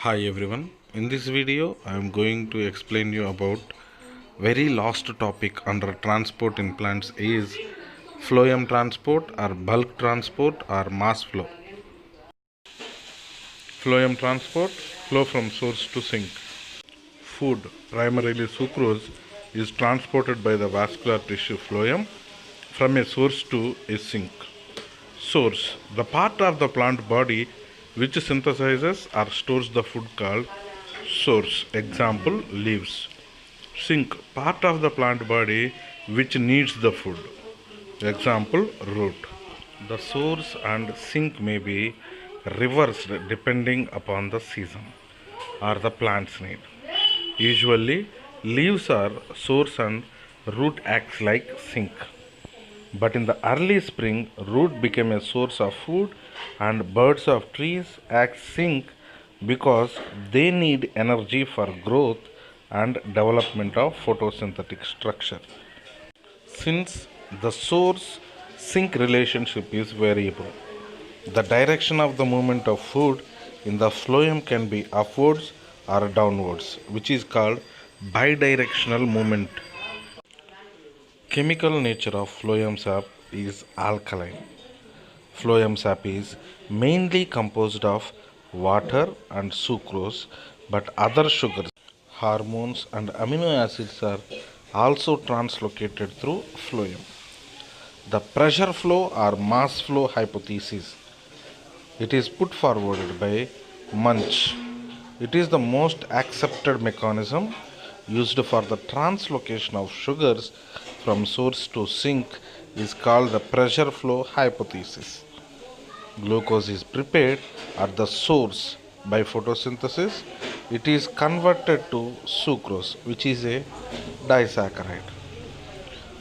Hi everyone. In this video I am going to explain you about very last topic under transport in plants is phloem transport or bulk transport or mass flow. Phloem transport, flow from source to sink. Food, primarily sucrose, is transported by the vascular tissue phloem from a source to a sink. Source, the part of the plant body which synthesizes or stores the food called source. Example, leaves. Sink, part of the plant body which needs the food. Example, root. The source and sink may be reversed depending upon the season or the plant's need. Usually, leaves are source and root acts like sink. But in the early spring, root became a source of food and birds of trees act sink because they need energy for growth and development of photosynthetic structure. Since the source sink relationship is variable, the direction of the movement of food in the phloem can be upwards or downwards, which is called bidirectional movement. Chemical nature of phloem sap is alkaline. Phloem sap is mainly composed of water and sucrose, but other sugars, hormones, and amino acids are also translocated through phloem. The pressure flow or mass flow hypothesis. It is put forward by Munch. It is the most accepted mechanism used for the translocation of sugars from source to sink is called the pressure flow hypothesis. Glucose is prepared at the source by photosynthesis. It is converted to sucrose, which is a disaccharide.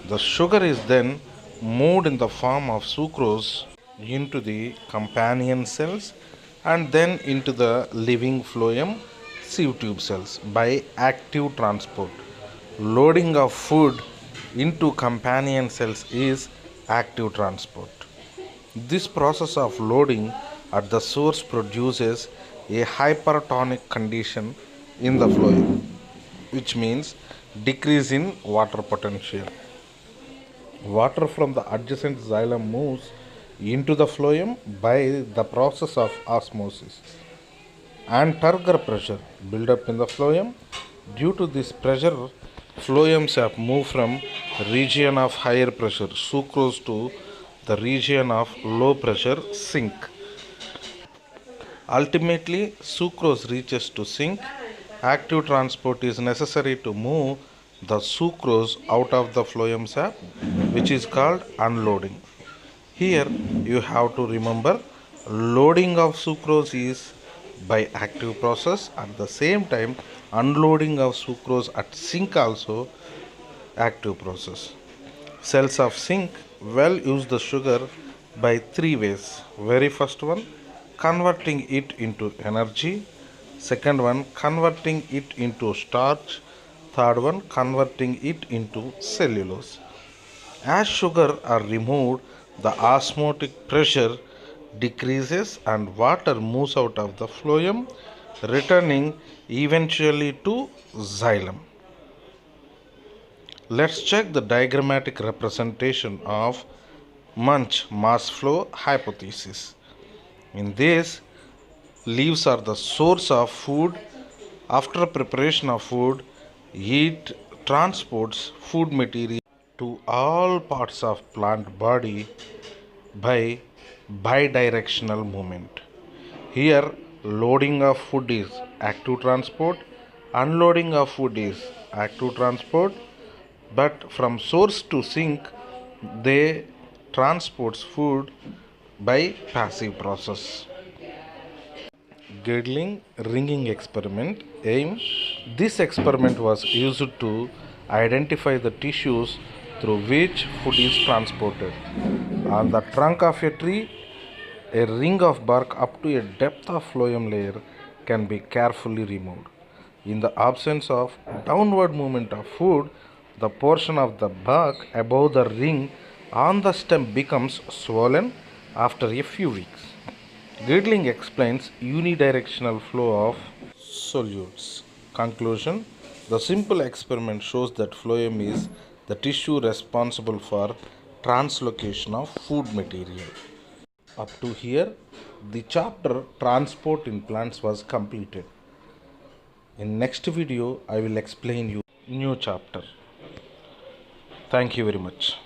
The sugar is then moved in the form of sucrose into the companion cells and then into the living phloem sieve tube cells by active transport. Loading of food into companion cells is active transport. This process of loading at the source produces a hypertonic condition in the phloem, which means decrease in water potential. Water from the adjacent xylem moves into the phloem by the process of osmosis, and turgor pressure build up in the phloem. Due to this pressure, phloem sap move from region of higher pressure sucrose to the region of low pressure sink. Ultimately, sucrose reaches to sink. Active transport is necessary to move the sucrose out of the phloem sap, which is called unloading. Here you have to remember loading of sucrose is by active process, at the same time unloading of sucrose at sink also active process. Cells of sink well use the sugar by three ways. Very first one, converting it into energy. Second one, converting it into starch. Third one, converting it into cellulose. As sugar are removed, the osmotic pressure decreases and water moves out of the phloem, returning eventually to xylem. Let's check the diagrammatic representation of Munch mass flow hypothesis. In this, leaves are the source of food. After preparation of food, it transports food material to all parts of plant body by bidirectional movement. Here, loading of food is active transport, unloading of food is active transport, but from source to sink, they transports food by passive process. Girdling ringing experiment aim. This experiment was used to identify the tissues through which food is transported. On the trunk of a tree, a ring of bark up to a depth of phloem layer can be carefully removed. In the absence of downward movement of food, the portion of the bark above the ring on the stem becomes swollen after a few weeks. Girdling explains unidirectional flow of solutes. Conclusion: the simple experiment shows that phloem is the tissue responsible for translocation of food material. Up to here, the chapter transport in plants was completed. In next video, I will explain you new chapter. Thank you very much.